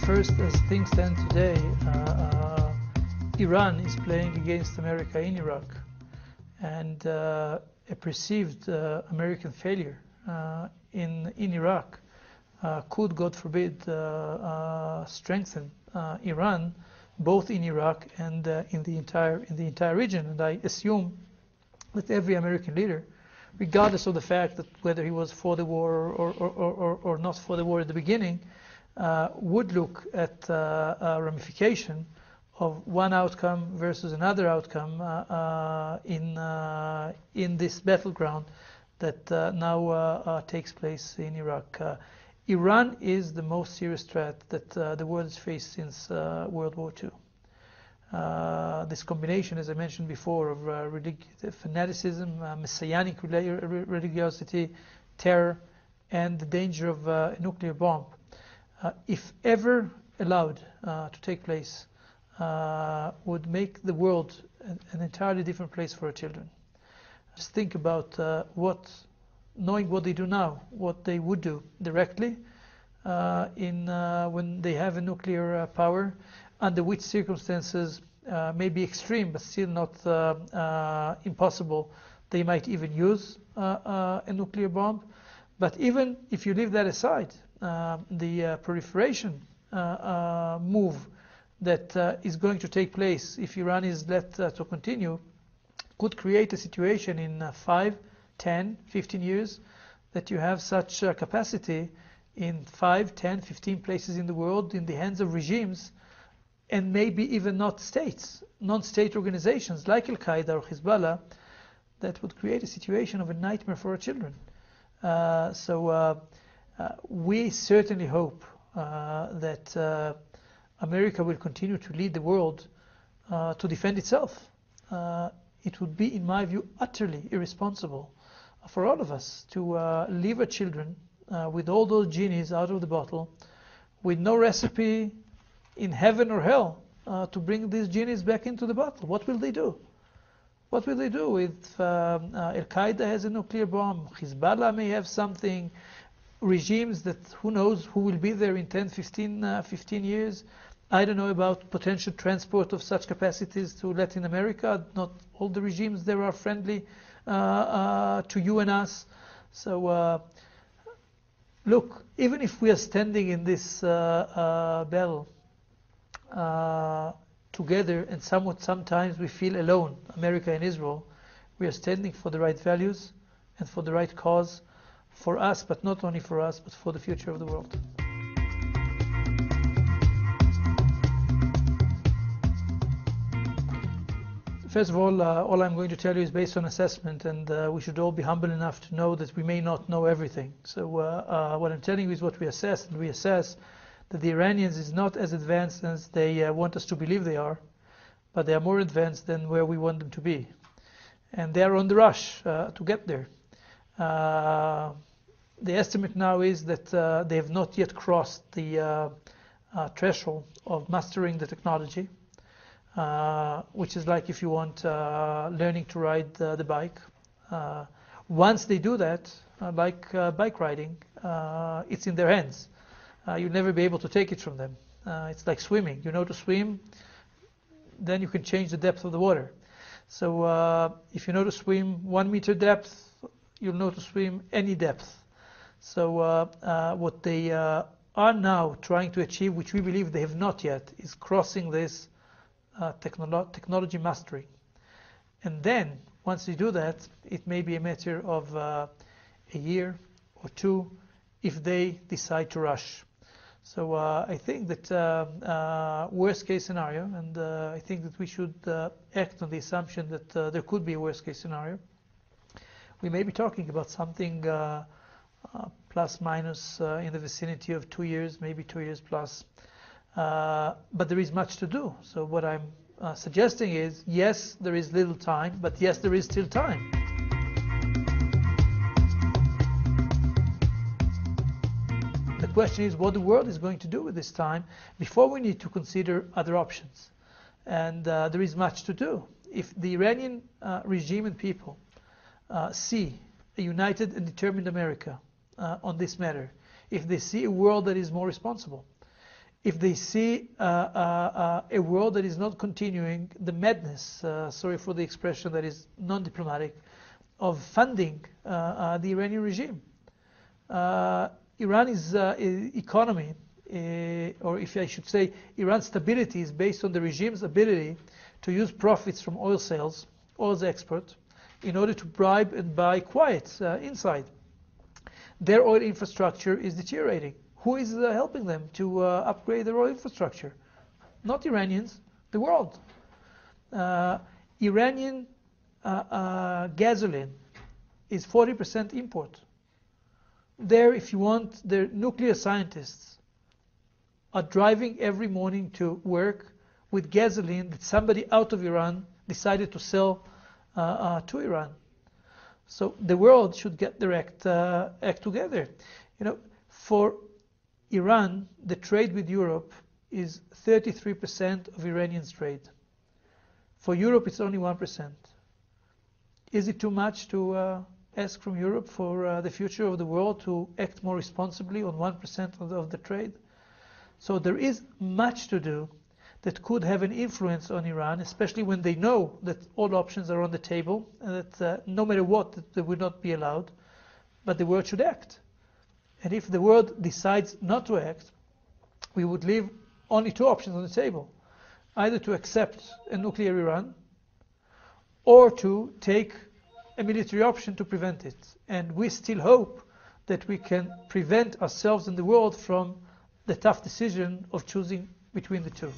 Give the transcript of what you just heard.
First, as things stand today, Iran is playing against America in Iraq, and a perceived American failure in Iraq could, God forbid, strengthen Iran, both in Iraq and in the entire region. And I assume that every American leader, regardless of the fact that whether he was for the war or not for the war at the beginning, would look at a ramification of one outcome versus another outcome in this battleground that now takes place in Iraq. Iran is the most serious threat that the world has faced since World War II. This combination, as I mentioned before, of fanaticism, messianic religiosity, terror, and the danger of a nuclear bomb, if ever allowed to take place, would make the world an entirely different place for our children. Just think about knowing what they do now, what they would do directly when they have a nuclear power, under which circumstances may be extreme but still not impossible. They might even use a nuclear bomb. But even if you leave that aside, the proliferation move that is going to take place if Iran is let to continue could create a situation in 5, 10, 15 years that you have such capacity in 5, 10, 15 places in the world in the hands of regimes, and maybe even not states, non-state organizations like Al-Qaeda or Hezbollah, that would create a situation of a nightmare for our children. So we certainly hope that America will continue to lead the world to defend itself. It would be, in my view, utterly irresponsible for all of us to leave our children with all those genies out of the bottle, with no recipe in heaven or hell to bring these genies back into the bottle. What will they do? What will they do if Al-Qaeda has a nuclear bomb? Hezbollah may have something. Regimes that who knows who will be there in 10, 15 years. I don't know about potential transport of such capacities to Latin America. Not all the regimes there are friendly to you and us. So look, even if we are standing in this battle together, and sometimes we feel alone, America and Israel, we are standing for the right values and for the right cause, for us, but not only for us, but for the future of the world. First of all I'm going to tell you is based on assessment, and we should all be humble enough to know that we may not know everything. So what I'm telling you is what we assess, and we assess that the Iranians is not as advanced as they want us to believe they are, but they are more advanced than where we want them to be. And they are on the rush to get there. The estimate now is that they have not yet crossed the threshold of mastering the technology, which is like, if you want, learning to ride the bike. Once they do that, like bike riding, it's in their hands. You'll never be able to take it from them. It's like swimming. You know to swim, then you can change the depth of the water. So if you know to swim 1 meter depth, you'll know to swim any depth. So what they are now trying to achieve, which we believe they have not yet, is crossing this technology mastery. And then, once they do that, it may be a matter of a year or two if they decide to rush. So I think that worst case scenario, and I think that we should act on the assumption that there could be a worst case scenario, we may be talking about something plus minus in the vicinity of 2 years, maybe 2 years plus. But there is much to do. So what I'm suggesting is, yes, there is little time, but yes, there is still time. The question is what the world is going to do with this time before we need to consider other options. And there is much to do. If the Iranian regime and people see a united and determined America on this matter, if they see a world that is more responsible, if they see a world that is not continuing the madness, sorry for the expression that is non-diplomatic, of funding the Iranian regime. Iran's economy, or if I should say, Iran's stability is based on the regime's ability to use profits from oil sales, oil's export, in order to bribe and buy quiet inside. Their oil infrastructure is deteriorating. Who is helping them to upgrade their oil infrastructure? Not Iranians, the world. Iranian gasoline is 40% import. There, if you want, their nuclear scientists are driving every morning to work with gasoline that somebody out of Iran decided to sell to Iran. So the world should get their act together. You know, for Iran, the trade with Europe is 33% of Iranians' trade. For Europe, it's only 1%. Is it too much to ask from Europe for the future of the world to act more responsibly on 1% of the trade? So there is much to do that could have an influence on Iran, especially when they know that all options are on the table and that no matter what, they will not be allowed. But the world should act. And if the world decides not to act, we would leave only two options on the table. Either to accept a nuclear Iran or to take a military option to prevent it. And we still hope that we can prevent ourselves and the world from the tough decision of choosing between the two.